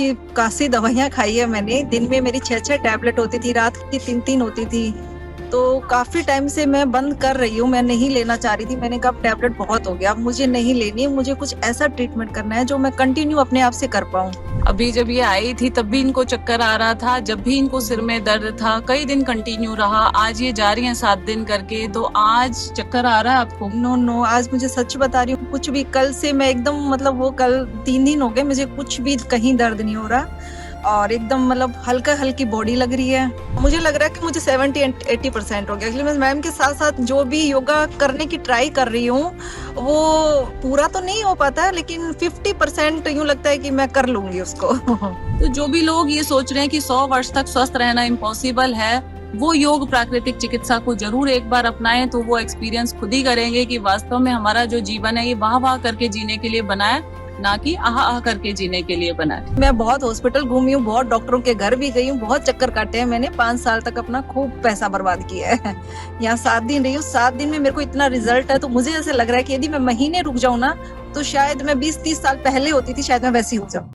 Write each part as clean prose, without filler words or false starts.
अच्छी खासी दवाइयाँ खाई है मैंने। दिन में मेरी 6-6 टैबलेट होती थी, रात की 3-3 होती थी। तो काफ़ी टाइम से मैं बंद कर रही हूँ, मैं नहीं लेना चाह रही थी। मैंने कहा अब टैबलेट बहुत हो गया, अब मुझे नहीं लेनी है, मुझे कुछ ऐसा ट्रीटमेंट करना है जो मैं कंटिन्यू अपने आप से कर पाऊँ। अभी जब ये आई थी तब भी इनको चक्कर आ रहा था, जब भी इनको सिर में दर्द था, कई दिन कंटिन्यू रहा। आज ये जा रही हैं 7 दिन करके, तो आज चक्कर आ रहा है आपको? नो, आज मुझे सच बता रही हूँ, कुछ भी कल से मैं एकदम मतलब वो कल 3 दिन हो गए, मुझे कुछ भी कहीं दर्द नहीं हो रहा और एकदम मतलब हल्की बॉडी लग रही है। मुझे लग रहा है कि मुझे 70-80% हो गया। एक्चुअली मैं मैम के साथ-साथ जो भी योगा करने की ट्राई कर रही हूँ, वो पूरा तो नहीं हो पाता है, लेकिन 50% यूँ लगता है कि मैं कर लूँगी उसको। तो जो भी लोग ये सोच रहे हैं कि 100 वर्ष तक स्वस्थ रहना इम्पॉसिबल है, वो योग प्राकृतिक चिकित्सा को जरूर एक बार अपनाएं, तो वो एक्सपीरियंस खुद ही करेंगे कि वास्तव में हमारा जो जीवन है ये वाह वाह करके जीने के लिए बना है, ना कि आह आह करके जीने के लिए बना है। मैं बहुत हॉस्पिटल घूमी हूँ, बहुत डॉक्टरों के घर भी गई हूँ, बहुत चक्कर काटे हैं मैंने। 5 साल तक अपना खूब पैसा बर्बाद किया है। यहाँ 7 दिन रही हूँ, 7 दिन में मेरे को इतना रिजल्ट है, तो मुझे ऐसे लग रहा है कि यदि मैं महीने रुक जाऊँ ना, तो शायद मैं 20-30 साल पहले होती थी, शायद मैं वैसी हो जाऊँ।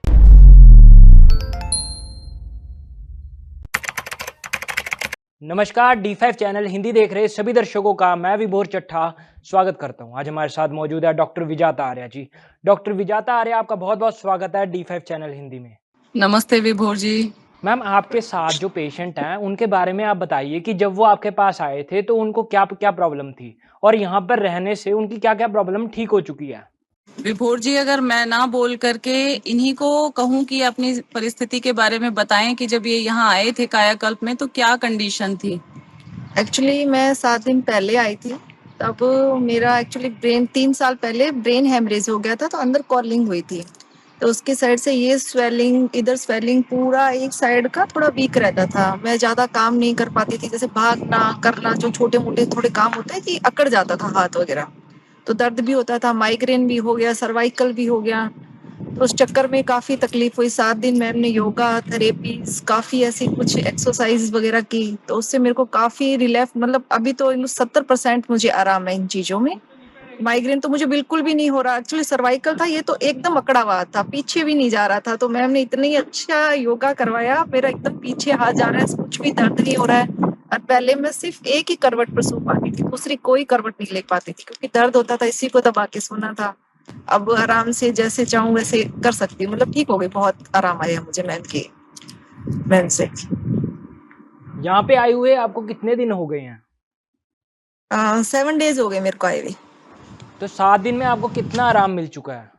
नमस्कार, D5 चैनल हिंदी देख रहे सभी दर्शकों का मैं विभोर चट्ठा स्वागत करता हूं। आज हमारे साथ मौजूद है डॉक्टर विजाता आर्या जी। डॉक्टर विजाता आर्या, आपका बहुत बहुत स्वागत है D5 चैनल हिंदी में। नमस्ते विभोर जी। मैम, आपके साथ जो पेशेंट हैं उनके बारे में आप बताइए कि जब वो आपके पास आए थे तो उनको क्या क्या प्रॉब्लम थी और यहाँ पर रहने से उनकी क्या क्या प्रॉब्लम ठीक हो चुकी है। विभोर जी, अगर मैं ना बोल करके इन्हीं को कहूँ कि अपनी परिस्थिति के बारे में बताएं कि जब ये यहाँ आए थे कायाकल्प में तो क्या कंडीशन थी। एक्चुअली मैं 7 दिन पहले आई थी, तब मेरा एक्चुअली 3 साल पहले ब्रेन हेमरेज हो गया था, तो अंदर कॉलिंग हुई थी। तो उसके साइड से ये स्वेलिंग, इधर स्वेलिंग, पूरा एक साइड का थोड़ा वीक रहता था। मैं ज़्यादा काम नहीं कर पाती थी, जैसे भागना, करना, जो छोटे-मोटे थोड़े काम होते हैं कि अकड़ जाता था हाथ वगैरह। तो दर्द भी होता था, माइग्रेन भी हो गया, सर्वाइकल भी हो गया। तो उस चक्कर में काफ़ी तकलीफ हुई। 7 दिन मैम ने योगा, थेरेपीज़, काफ़ी ऐसी कुछ एक्सरसाइज़ वगैरह की, तो उससे मेरे को काफ़ी रिलैफ, मतलब अभी तो 70% मुझे आराम है इन चीज़ों में। माइग्रेन तो मुझे बिल्कुल भी नहीं हो रहा। एक्चुअली सर्वाइकल था, ये तो एकदम अकड़ा हुआ था, पीछे भी नहीं जा रहा था। तो मैम ने इतनी अच्छा योगा करवाया, मेरा एकदम पीछे हाथ जा रहा है, कुछ भी दर्द नहीं हो रहा है। और पहले मैं सिर्फ एक ही करवट पर सो पाती थी, दूसरी कोई करवट नहीं ले पाती थी, क्योंकि दर्द होता था, इसी को दबा के सोना था। अब आराम से जैसे चाहूँ वैसे कर सकती हूँ, मतलब ठीक हो गई, बहुत आराम आया मुझे मैम से। यहाँ पे आए हुए आपको कितने दिन हो गए हैं? 7 डेज हो गए मेरे को आए हुए। तो 7 दिन में आपको कितना आराम मिल चुका है?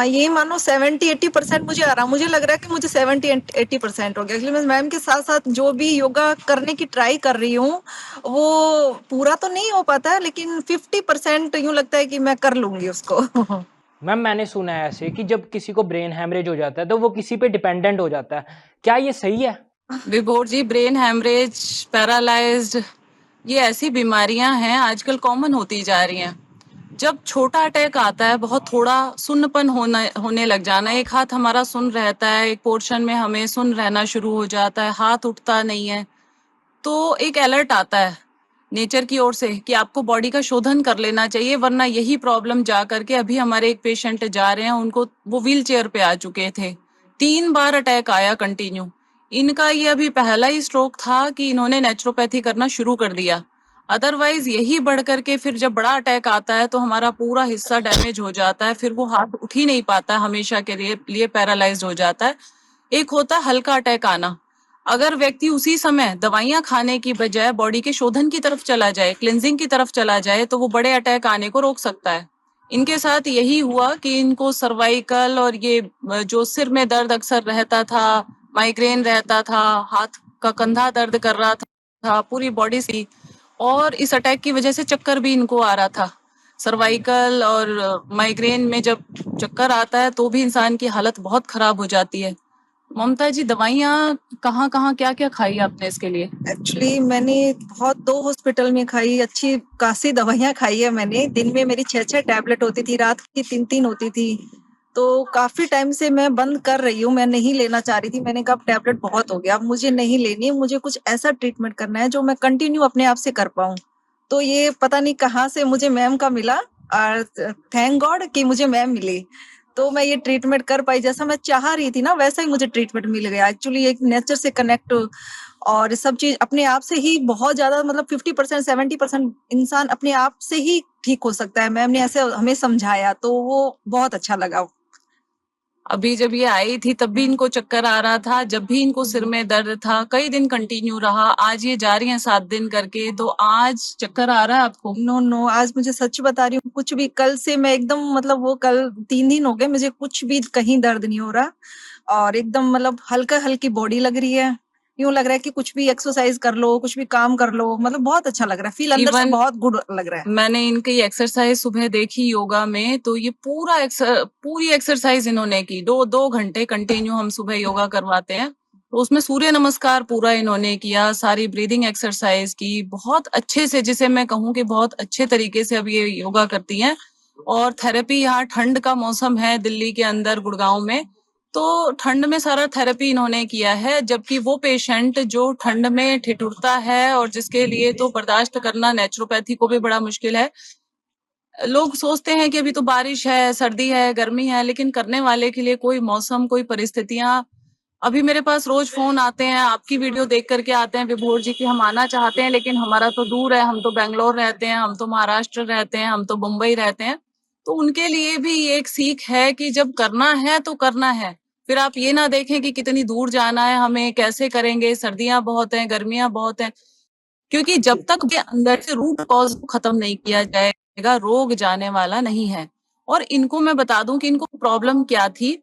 ये मानो 70-80% मुझे आ रहा, मुझे लग रहा है कि मुझे 70-80% हो गया। एक्चुअली मैं मैम के साथ साथ जो भी योगा करने की ट्राई कर रही हूँ, वो पूरा तो नहीं हो पाता है, लेकिन 50% यूँ लगता है कि मैं कर लूंगी उसको। मैम, मैंने सुना है ऐसे कि जब किसी को ब्रेन हैमरेज हो जाता है तो वो किसी पे डिपेंडेंट हो जाता है, क्या ये सही है? विभोर जी, ब्रेन हैमरेज, पैरालाइज्ड, ये ऐसी बीमारियां हैं आजकल कॉमन होती जा रही हैं। जब छोटा अटैक आता है, बहुत थोड़ा सुन्नपन होने लग जाना, एक हाथ हमारा सुन्न रहता है, एक पोर्शन में हमें सुन्न रहना शुरू हो जाता है, हाथ उठता नहीं है, तो एक अलर्ट आता है नेचर की ओर से कि आपको बॉडी का शोधन कर लेना चाहिए, वरना यही प्रॉब्लम जा करके अभी हमारे एक पेशेंट जा रहे हैं, उनको वो व्हील चेयर पे आ चुके थे, 3 बार अटैक आया कंटिन्यू। इनका ये अभी पहला ही स्ट्रोक था कि इन्होंने नेचुरोपैथी करना शुरू कर दिया। अदरवाइज यही बढ़ करके फिर जब बड़ा अटैक आता है तो हमारा पूरा हिस्सा डैमेज हो जाता है, फिर वो हाथ उठ ही नहीं पाता, हमेशा के लिए पैरालाइज हो जाता है। एक होता है हल्का अटैक आना, अगर व्यक्ति उसी समय दवाइयां खाने की बजाय बॉडी के शोधन की तरफ चला जाए, क्लिनजिंग की तरफ चला जाए, तो वो बड़े अटैक आने को रोक सकता है। इनके साथ यही हुआ कि इनको सर्वाइकल और ये जो सिर में दर्द अक्सर रहता था, माइग्रेन रहता था, हाथ का कंधा दर्द कर रहा था, पूरी बॉडी से, और इस अटैक की वजह से चक्कर भी इनको आ रहा था। सर्वाइकल और माइग्रेन में जब चक्कर आता है तो भी इंसान की हालत बहुत खराब हो जाती है। ममता जी, दवाइयाँ कहाँ कहाँ क्या क्या खाई आपने इसके लिए? एक्चुअली मैंने बहुत 2 हॉस्पिटल में खाई, अच्छी खासी दवाइयाँ खाई है मैंने। दिन में मेरी 6-6 टैबलेट होती थी, रात की 3-3 होती थी। तो काफ़ी टाइम से मैं बंद कर रही हूँ, मैं नहीं लेना चाह रही थी। मैंने कहा अब टैबलेट बहुत हो गया, अब मुझे नहीं लेनी है, मुझे कुछ ऐसा ट्रीटमेंट करना है जो मैं कंटिन्यू अपने आप से कर पाऊँ। तो ये पता नहीं कहाँ से मुझे मैम का मिला, और थैंक गॉड कि मुझे मैम मिली। तो मैं ये ट्रीटमेंट कर पाई, जैसा मैं चाह रही थी ना वैसा ही मुझे ट्रीटमेंट मिल गया। एक्चुअली एक नेचर से कनेक्ट और सब चीज अपने आप से ही बहुत ज्यादा, मतलब 50% 70% इंसान अपने आप से ही ठीक हो सकता है। मैम ने ऐसे हमें समझाया तो वो बहुत अच्छा लगा। अभी जब ये आई थी तब भी इनको चक्कर आ रहा था, जब भी इनको सिर में दर्द था, कई दिन कंटिन्यू रहा। आज ये जा रही हैं 7 दिन करके, तो आज चक्कर आ रहा है आपको? नो नो, आज मुझे सच बता रही हूँ, कुछ भी कल से मैं एकदम, मतलब वो कल 3 दिन हो गए मुझे कुछ भी कहीं दर्द नहीं हो रहा और एकदम मतलब हल्का हल्की बॉडी लग रही है। यूं लग रहा है कि कुछ भी एक्सरसाइज कर लो, कुछ भी काम कर लो, मतलब बहुत अच्छा लग रहा है, फील अंदर से इवन बहुत गुड लग रहा है। मैंने इनकी एक्सरसाइज सुबह देखी योगा में, तो ये पूरी एक्सरसाइज इन्होंने की। 2 घंटे कंटिन्यू हम सुबह योगा करवाते हैं, तो उसमें सूर्य नमस्कार पूरा इन्होंने किया, सारी ब्रीदिंग एक्सरसाइज की बहुत अच्छे से, जिसे मैं कहूँ कि बहुत अच्छे तरीके से अब ये योगा करती हैं। और थेरेपी, यहाँ ठंड का मौसम है दिल्ली के अंदर, गुड़गांव में, तो ठंड में सारा थेरेपी इन्होंने किया है। जबकि वो पेशेंट जो ठंड में ठिठुरता है और जिसके लिए तो बर्दाश्त करना नेचुरोपैथी को भी बड़ा मुश्किल है। लोग सोचते हैं कि अभी तो बारिश है, सर्दी है, गर्मी है, लेकिन करने वाले के लिए कोई मौसम, कोई परिस्थितियां। अभी मेरे पास रोज फोन आते हैं, आपकी वीडियो देख करके आते हैं विभोर जी की, हम आना चाहते हैं लेकिन हमारा तो दूर है, हम तो बेंगलोर रहते हैं, हम तो महाराष्ट्र रहते हैं, हम तो मुंबई रहते हैं। तो उनके लिए भी ये एक सीख है कि जब करना है तो करना है। फिर आप ये ना देखें कि कितनी दूर जाना है हमें, कैसे करेंगे, सर्दियां बहुत हैं, गर्मियां बहुत हैं। क्योंकि जब तक के अंदर से रूट कॉज को खत्म नहीं किया जाएगा, रोग जाने वाला नहीं है। और इनको मैं बता दूं कि इनको प्रॉब्लम क्या थी।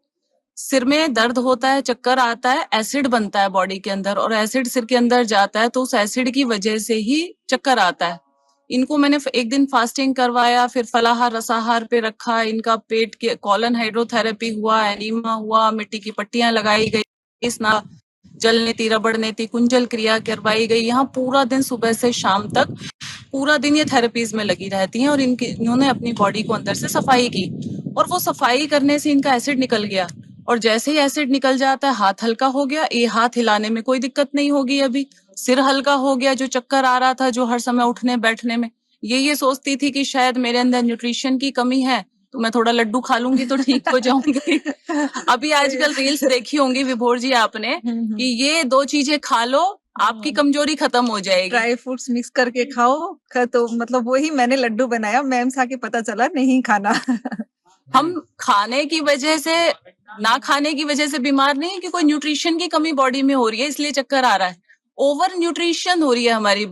सिर में दर्द होता है, चक्कर आता है, एसिड बनता है बॉडी के अंदर, और एसिड सिर के अंदर जाता है तो उस एसिड की वजह से ही चक्कर आता है। इनको मैंने एक दिन फास्टिंग करवाया, फिर फलाहार रसाहार पे रखा, इनका पेट के कॉलन हाइड्रोथेरेपी हुआ, एनीमा हुआ, मिट्टी की पट्टियां लगाई गई, स्ना जल नीति, रबड़ नीति, कुंजल क्रिया करवाई गई। यहाँ पूरा दिन सुबह से शाम तक पूरा दिन ये थेरेपीज में लगी रहती हैं, और इन्होंने अपनी बॉडी को अंदर से सफाई की, और वो सफाई करने से इनका एसिड निकल गया। और जैसे ही एसिड निकल जाता है, हाथ हल्का हो गया, ये हाथ हिलाने में कोई दिक्कत नहीं होगी। अभी सिर हल्का हो गया, जो चक्कर आ रहा था, जो हर समय उठने बैठने में, ये सोचती थी कि शायद मेरे अंदर न्यूट्रिशन की कमी है, तो मैं थोड़ा लड्डू खा लूंगी तो ठीक हो जाऊंगी। अभी आजकल रील्स देखी होंगी विभोर जी आपने, कि ये 2 चीजें खा लो, आपकी कमजोरी खत्म हो जाएगी। ड्राई फ्रूट्स मिक्स करके खाओ तो मतलब वही मैंने लड्डू बनाया, मैम से आके पता चला नहीं खाना। हम खाने की वजह से, ना खाने की वजह से बीमार नहीं है कि कोई न्यूट्रिशन की कमी बॉडी में हो रही है इसलिए चक्कर आ रहा है। ओवर न्यूट्रिशन हो रही है हमारे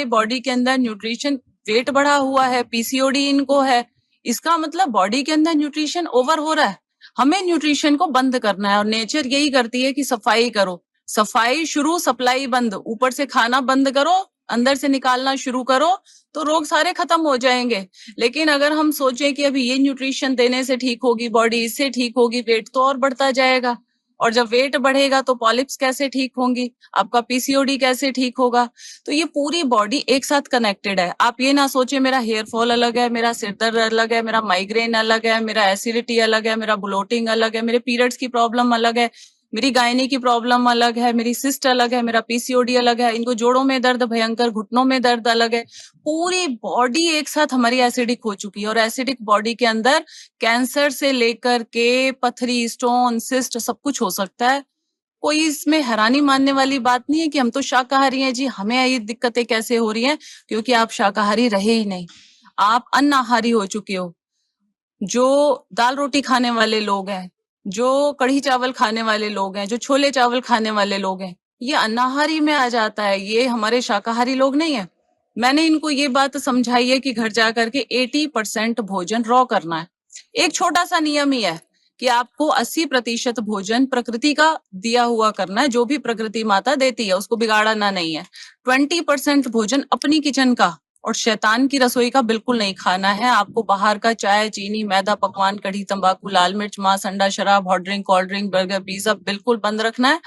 बॉडी के अंदर न्यूट्रिशन, वेट बढ़ा हुआ है, पीसीओडी इनको है, इसका मतलब बॉडी के अंदर न्यूट्रिशन ओवर हो रहा है। हमें न्यूट्रिशन को बंद करना है, और नेचर यही करती है कि सफाई करो, सफाई शुरू, सप्लाई बंद। ऊपर से खाना बंद करो, अंदर से निकालना शुरू करो, तो रोग सारे खत्म हो जाएंगे। लेकिन अगर हम सोचें कि अभी ये न्यूट्रिशन देने से ठीक होगी बॉडी, इससे ठीक होगी, वेट तो और बढ़ता जाएगा। और जब वेट बढ़ेगा तो पॉलिप्स कैसे ठीक होंगी, आपका पीसीओडी कैसे ठीक होगा। तो ये पूरी बॉडी एक साथ कनेक्टेड है। आप ये ना सोचे मेरा हेयर फॉल अलग है, मेरा सिर दर्द अलग है, मेरा माइग्रेन अलग है, मेरा एसिडिटी अलग है, मेरा ब्लोटिंग अलग है, मेरे पीरियड्स की प्रॉब्लम अलग है, मेरी गायनी की प्रॉब्लम अलग है, मेरी सिस्ट अलग है, मेरा पीसीओडी अलग है, इनको जोड़ों में दर्द भयंकर, घुटनों में दर्द अलग है। पूरी बॉडी एक साथ हमारी एसिडिक हो चुकी है, और एसिडिक बॉडी के अंदर कैंसर से लेकर के पथरी, स्टोन, सिस्ट सब कुछ हो सकता है। कोई इसमें हैरानी मानने वाली बात नहीं है कि हम तो शाकाहारी हैं जी, हमें ये दिक्कतें कैसे हो रही हैं, क्योंकि आप शाकाहारी रहे ही नहीं, आप अन्नाहारी हो चुके हो। जो दाल रोटी खाने वाले लोग हैं, जो कढ़ी चावल खाने वाले लोग हैं, जो छोले चावल खाने वाले लोग हैं, ये अन्नाहारी में आ जाता है, ये हमारे शाकाहारी लोग नहीं है। मैंने इनको ये बात समझाई है कि घर जाकर के 80% भोजन रॉ करना है। एक छोटा सा नियम ही है कि आपको 80% भोजन प्रकृति का दिया हुआ करना है, जो भी प्रकृति माता देती है उसको बिगाड़ना नहीं है। 20% भोजन अपनी किचन का और शैतान की रसोई का बिल्कुल नहीं खाना है। आपको बाहर का चाय, चीनी, मैदा, पकवान, कढ़ी, तंबाकू, लाल मिर्च, मांस, अंडा, शराब, hot drink, cold drink, burger, pizza बिल्कुल बंद रखना है।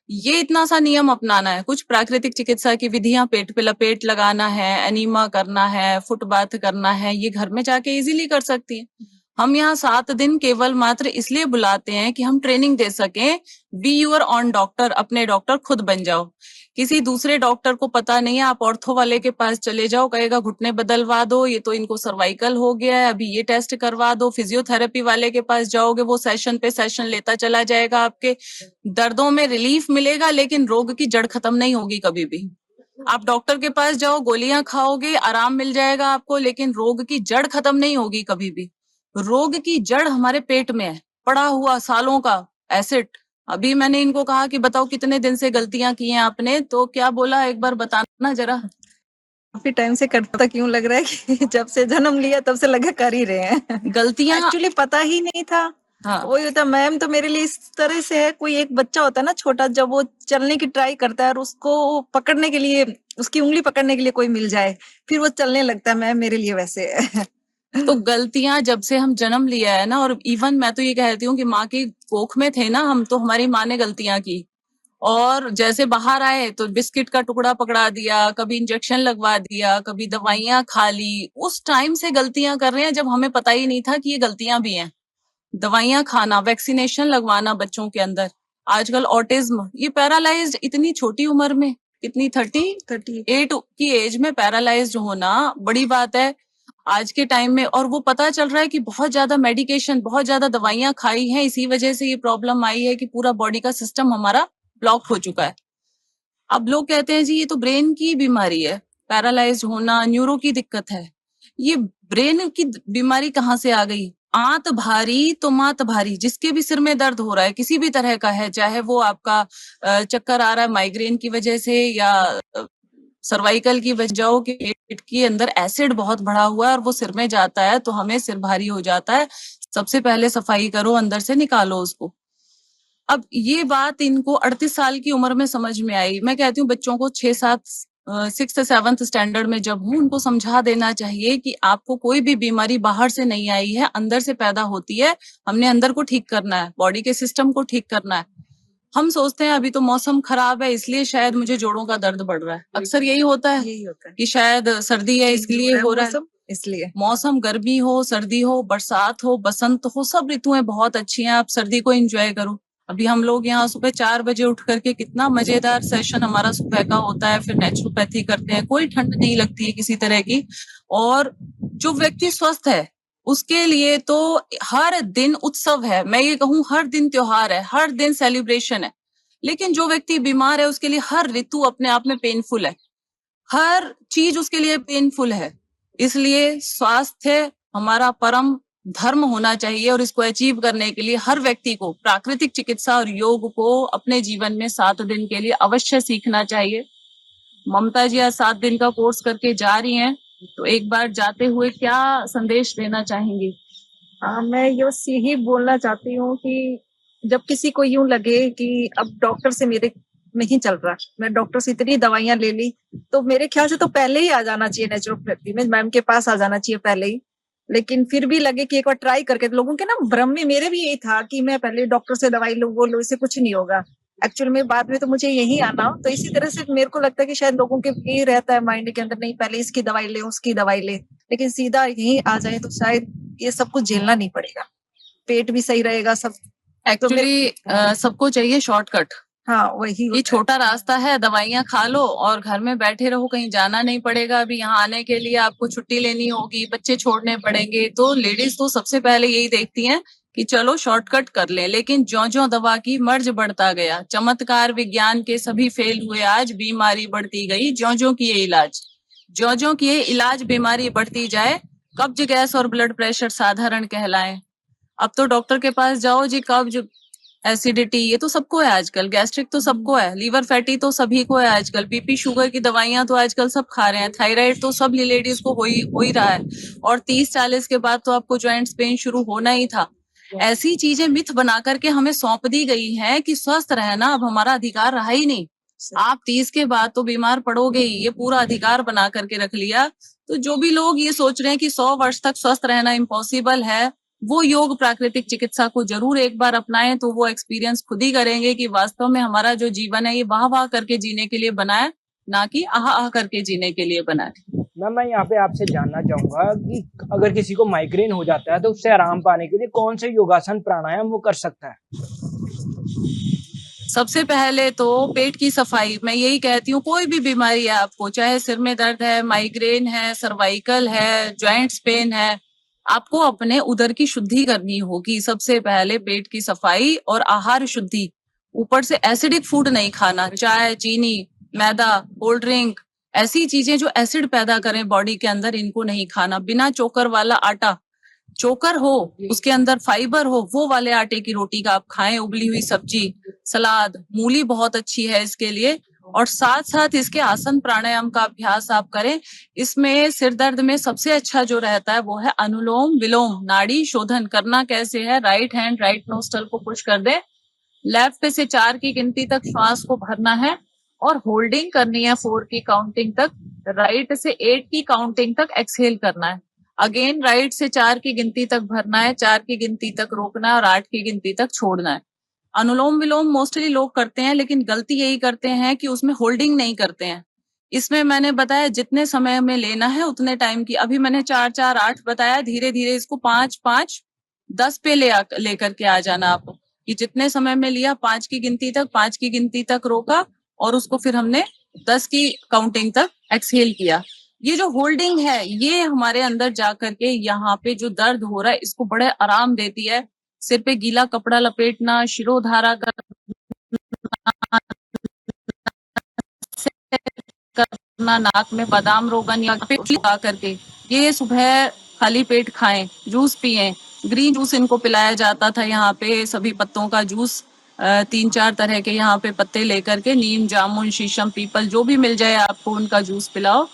ये इतना सा नियम अपनाना है। कुछ प्राकृतिक चिकित्सा की विधियां, पेट पे लपेट लगाना है, एनीमा करना है, फुट बाथ करना है, ये घर में जाके इजीली कर सकती है। हम यहाँ 7 दिन केवल मात्र इसलिए बुलाते हैं कि हम ट्रेनिंग दे सकें। बी यूर ऑन डॉक्टर, अपने डॉक्टर खुद बन जाओ। किसी दूसरे डॉक्टर को पता नहीं है, आप ऑर्थो वाले के पास चले जाओ, कहेगा घुटने बदलवा दो, ये तो इनको सर्वाइकल हो गया है, अभी ये टेस्ट करवा दो। फिजियोथेरेपी वाले के पास जाओगे, वो सेशन पे सेशन लेता चला जाएगा, आपके दर्दों में रिलीफ मिलेगा, लेकिन रोग की जड़ खत्म नहीं होगी कभी भी। आप डॉक्टर के पास जाओ, गोलियां खाओगे, आराम मिल जाएगा आपको, लेकिन रोग की जड़ खत्म नहीं होगी कभी भी। रोग की जड़ हमारे पेट में है, पड़ा हुआ सालों का एसिड। अभी मैंने इनको कहा कि बताओ कितने दिन से गलतियां की हैं आपने, तो क्या बोला एक बार बताना जरा। काफी टाइम से करता क्यों लग रहा है कि जब से जन्म लिया तब से लगा कर ही रहे हैं। गलतियां एक्चुअली पता ही नहीं था। हाँ, वही होता मैम, तो मेरे लिए इस तरह से है, कोई एक बच्चा होता है ना छोटा, जब वो चलने की ट्राई करता है और उसको पकड़ने के लिए, उसकी उंगली पकड़ने के लिए कोई मिल जाए, फिर वो चलने लगता है, मैम मेरे लिए वैसे है। तो गलतियां जब से हम जन्म लिया है ना, और इवन मैं तो ये कहती हूँ कि माँ की कोख में थे ना हम, तो हमारी माँ ने गलतियां की, और जैसे बाहर आए तो बिस्किट का टुकड़ा पकड़ा दिया, कभी इंजेक्शन लगवा दिया, कभी दवाइयां खा ली। उस टाइम से गलतियां कर रहे हैं जब हमें पता ही नहीं था कि ये गलतियां भी हैं। दवाइयां खाना, वैक्सीनेशन लगवाना बच्चों के अंदर, आजकल ऑटिज्म, ये पैरालाइज्ड इतनी छोटी उम्र में, कितनी 38 की एज में पैरालाइज्ड होना बड़ी बात है आज के टाइम में। और वो पता चल रहा है कि बहुत ज्यादा मेडिकेशन, बहुत ज्यादा दवाइयां खाई हैं, इसी वजह से ये प्रॉब्लम आई है कि पूरा बॉडी का सिस्टम हमारा ब्लॉक हो चुका है। अब लोग कहते हैं जी ये तो ब्रेन की बीमारी है, पैरालाइज्ड होना, न्यूरो की दिक्कत है। ये ब्रेन की बीमारी कहाँ से आ गई? आंत भारी तो मात भारी। जिसके भी सिर में दर्द हो रहा है, किसी भी तरह का है, चाहे वो आपका चक्कर आ रहा है माइग्रेन की वजह से या सर्वाइकल की वजह हो, कि पेट के अंदर एसिड बहुत बढ़ा हुआ है और वो सिर में जाता है तो हमें सिर भारी हो जाता है। सबसे पहले सफाई करो, अंदर से निकालो उसको। अब ये बात इनको 38 साल की उम्र में समझ में आई। मैं कहती हूँ बच्चों को 6-7 6th 7th स्टैंडर्ड में जब हूँ, उनको समझा देना चाहिए कि आपको कोई भी बीमारी बाहर से नहीं आई है, अंदर से पैदा होती है। हमने अंदर को ठीक करना है, बॉडी के सिस्टम को ठीक करना है। हम सोचते हैं अभी तो मौसम खराब है इसलिए शायद मुझे जोड़ों का दर्द बढ़ रहा है। अक्सर यही होता है कि शायद सर्दी है इसलिए हो रहा है। इसलिए मौसम गर्मी हो, सर्दी हो, बरसात हो, बसंत हो, सब ऋतुएं बहुत अच्छी हैं। आप सर्दी को एंजॉय करो। अभी हम लोग यहाँ सुबह 4 बजे उठ करके, कितना मजेदार सेशन हमारा सुबह का होता है, फिर नेचुरोपैथी करते हैं, कोई ठंड नहीं लगती है किसी तरह की। और जो व्यक्ति स्वस्थ है उसके लिए तो हर दिन उत्सव है, मैं ये कहूँ हर दिन त्योहार है, हर दिन सेलिब्रेशन है। लेकिन जो व्यक्ति बीमार है उसके लिए हर ऋतु अपने आप में पेनफुल है, हर चीज उसके लिए पेनफुल है। इसलिए स्वास्थ्य हमारा परम धर्म होना चाहिए, और इसको अचीव करने के लिए हर व्यक्ति को प्राकृतिक चिकित्सा और योग को अपने जीवन में 7 दिन के लिए अवश्य सीखना चाहिए। ममता जी आज 7 दिन का कोर्स करके जा रही हैं, तो एक बार जाते हुए क्या संदेश देना चाहेंगी? मैं बस यही बोलना चाहती हूँ कि जब किसी को यूं लगे कि अब डॉक्टर से मेरे नहीं चल रहा, मैं डॉक्टर से इतनी दवाइयां ले ली, तो मेरे ख्याल से तो पहले ही आ जाना चाहिए नेचुरोपैथी में, मैम के पास आ जाना चाहिए पहले ही। लेकिन फिर भी लगे कि एक बार ट्राई करके, लोगों के ना भ्रम में मेरे भी यही था कि मैं पहले डॉक्टर से दवाई लूं, वो लो, इससे कुछ नहीं होगा। एक्चुअल में बाद में तो मुझे यही आना, तो इसी तरह से मेरे को लगता है कि शायद लोगों के ये रहता है माइंड के अंदर, नहीं पहले इसकी दवाई ले, उसकी दवाई ले, लेकिन सीधा यही आ जाए तो शायद ये सब कुछ झेलना नहीं पड़ेगा, पेट भी सही रहेगा सब। एक्चुअली सबको चाहिए शॉर्टकट। हाँ वही ये छोटा रास्ता है, दवाइयां खा लो और घर में बैठे रहो, कहीं जाना नहीं पड़ेगा। अभी यहाँ आने के लिए आपको छुट्टी लेनी होगी, बच्चे छोड़ने पड़ेंगे, तो लेडीज तो सबसे पहले यही देखती हैं कि चलो शॉर्टकट कर लें। लेकिन ज्यों-ज्यों दवा की मर्ज बढ़ता गया, चमत्कार विज्ञान के सभी फेल हुए, आज बीमारी बढ़ती गई, ज्यों-ज्यों किए इलाज, ज्यों-ज्यों किए इलाज बीमारी बढ़ती जाए, कब्ज, गैस और ब्लड प्रेशर साधारण कहलाएं। अब तो डॉक्टर के पास जाओ जी, कब्ज, एसिडिटी, ये तो सबको है आजकल, गैस्ट्रिक तो सबको है, लीवर फैटी तो सभी को है आजकल, बीपी शुगर की दवाइयां तो आजकल सब खा रहे हैं, थायराइड तो सब लेडीज को हो ही रहा है, और 30-40 के बाद तो आपको जॉइंट्स पेन शुरू होना ही था। ऐसी चीजें मिथ बना करके हमें सौंप दी गई है कि स्वस्थ रहना अब हमारा अधिकार रहा ही नहीं। आप 30 के बाद तो बीमार पड़ोगे ही, ये पूरा अधिकार बना करके रख लिया। तो जो भी लोग ये सोच रहे हैं कि 100 वर्ष तक स्वस्थ रहना इम्पॉसिबल है, वो योग प्राकृतिक चिकित्सा को जरूर एक बार अपनाएं, तो वो एक्सपीरियंस खुद ही करेंगे कि वास्तव में हमारा जो जीवन है ये वाह वाह करके जीने के लिए बना है, ना कि आह आह करके जीने के लिए बना है। मैम मैं यहाँ पे आपसे जानना चाहूंगा कि अगर किसी को माइग्रेन हो जाता है तो उससे आराम पाने के लिए कौन से योगासन प्राणायाम वो कर सकता है? सबसे पहले तो पेट की सफाई, मैं यही कहती हूँ, कोई भी बीमारी है आपको, चाहे सिर में दर्द है, माइग्रेन है, सर्वाइकल है, जॉइंट्स पेन है, आपको अपने उदर की शुद्धि करनी होगी। सबसे पहले पेट की सफाई और आहार शुद्धि। ऊपर से एसिडिक फूड नहीं खाना, चाय, चीनी, मैदा, कोल्ड ड्रिंक, ऐसी चीजें जो एसिड पैदा करें बॉडी के अंदर, इनको नहीं खाना। बिना चोकर वाला आटा, चोकर हो उसके अंदर फाइबर हो, वो वाले आटे की रोटी का आप खाएं। उबली हुई सब्जी, सलाद, मूली बहुत अच्छी है इसके लिए। और साथ साथ इसके आसन प्राणायाम का अभ्यास आप करें। इसमें सिर दर्द में सबसे अच्छा जो रहता है वो है अनुलोम विलोम। नाड़ी शोधन करना कैसे है, राइट हैंड राइट नोस्ट्रल को पुश कर दे, लेफ्ट से 4 की गिनती तक श्वास को भरना है और होल्डिंग करनी है 4 की काउंटिंग तक, राइट से 8 की काउंटिंग तक एक्सहेल करना है। अगेन राइट से 4 की गिनती तक भरना है, 4 की गिनती तक रोकना है और 8 की गिनती तक छोड़ना है। अनुलोम विलोम मोस्टली लोग करते हैं, लेकिन गलती यही करते हैं कि उसमें होल्डिंग नहीं करते हैं। इसमें मैंने बताया जितने समय में लेना है उतने टाइम की, अभी मैंने 4 4 8 बताया, धीरे धीरे इसको 5 5 10 पे लेकर के आ जाना आप, कि जितने समय में लिया 5 की गिनती तक, 5 की गिनती तक रोका और उसको फिर हमने 10 की काउंटिंग तक एक्सहेल किया। ये जो होल्डिंग है ये हमारे अंदर जाकर के यहाँ पे जो दर्द हो रहा है इसको बड़े आराम देती है। सिर पे गीला कपड़ा लपेटना, शिरोधारा करना, नाक में बादाम रोगन या लगा करके ये सुबह खाली पेट खाएं। जूस पिएं, ग्रीन जूस इनको पिलाया जाता था यहाँ पे, सभी पत्तों का जूस, 3 4 तरह के यहाँ पे पत्ते लेकर के, नीम, जामुन, शीशम, पीपल, जो भी मिल जाए आपको उनका जूस पिलाओ।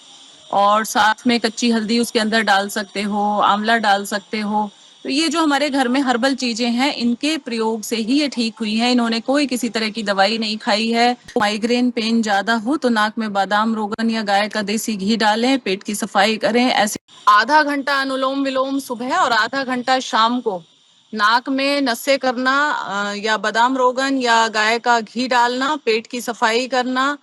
और साथ में कच्ची हल्दी उसके अंदर डाल सकते हो, आंवला डाल सकते हो। तो ये जो हमारे घर में हर्बल चीजें हैं इनके प्रयोग से ही ये ठीक हुई हैं। इन्होंने कोई किसी तरह की दवाई नहीं खाई है। माइग्रेन पेन ज्यादा हो तो नाक में बादाम रोगन या गाय का देसी घी डालें, पेट की सफाई करें। ऐसे आधा घंटा अनुलोम विलोम सुबह और आधा घंटा शाम को नाक में नसें करना, या बादाम रोगन या गाय का घी डालना, पेट की सफाई करना।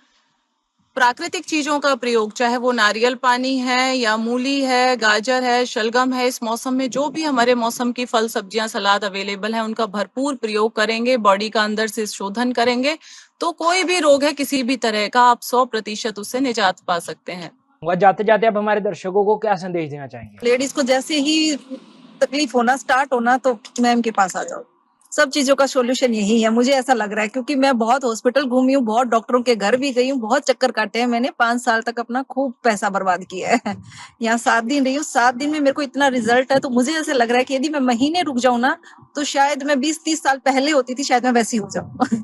प्राकृतिक चीजों का प्रयोग, चाहे वो नारियल पानी है या मूली है, गाजर है, शलगम है, इस मौसम में जो भी हमारे मौसम की फल सब्जियां सलाद अवेलेबल है उनका भरपूर प्रयोग करेंगे, बॉडी का अंदर से शोधन करेंगे, तो कोई भी रोग है किसी भी तरह का, आप 100% उससे निजात पा सकते हैं। जाते जाते आप हमारे दर्शकों को क्या संदेश देना चाहेंगे? लेडीज को जैसे ही तकलीफ होना स्टार्ट होना तो मैम के पास आ जाओ, सब चीजों का सॉल्यूशन यही है, मुझे ऐसा लग रहा है, क्योंकि मैं बहुत हॉस्पिटल घूमी हूँ, बहुत डॉक्टरों के घर भी गई हूँ, बहुत चक्कर काटे हैं मैंने, 5 साल तक अपना खूब पैसा बर्बाद किया है। यहाँ 7 दिन रही हूँ, 7 दिन में मेरे को इतना रिजल्ट है, तो मुझे ऐसे लग रहा है कि यदि मैं महीने रुक जाऊं ना तो शायद मैं 20-30 साल पहले होती थी, शायद मैं वैसी हो जाऊं।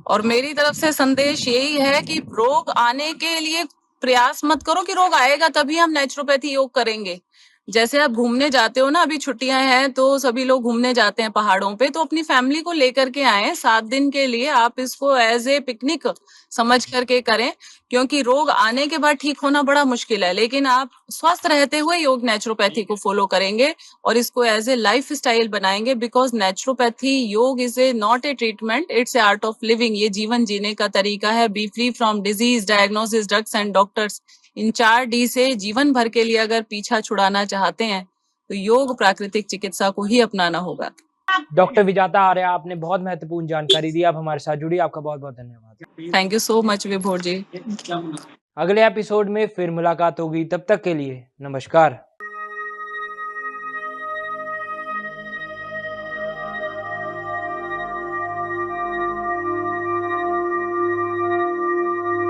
और मेरी तरफ से संदेश यही है कि रोग आने के लिए प्रयास मत करो कि रोग आएगा तभी हम नेचुरोपैथी योग करेंगे। जैसे आप घूमने जाते हो ना, अभी छुट्टियां हैं तो सभी लोग घूमने जाते हैं पहाड़ों पे, तो अपनी फैमिली को लेकर के आए 7 दिन के लिए, आप इसको एज ए पिकनिक समझ करके करें, क्योंकि रोग आने के बाद ठीक होना बड़ा मुश्किल है, लेकिन आप स्वस्थ रहते हुए योग नेचुरोपैथी को फॉलो करेंगे और इसको एज ए लाइफ स्टाइल बनाएंगे। बिकॉज नेचुरोपैथी योग is a not a treatment, it's a art of living. ये जीवन जीने का तरीका है। B free from disease, diagnosis, drugs and doctors, in 4 D से जीवन भर के लिए अगर पीछा छुड़ाना चाहते हैं तो योग प्राकृतिक चिकित्सा को ही अपनाना होगा। डॉक्टर विजाता आर्य, आपने बहुत महत्वपूर्ण जानकारी दी, आप हमारे साथ जुड़ी, आपका बहुत बहुत धन्यवाद। थैंक यू सो मच विभोर जी। अगले एपिसोड में फिर मुलाकात होगी, तब तक के लिए नमस्कार।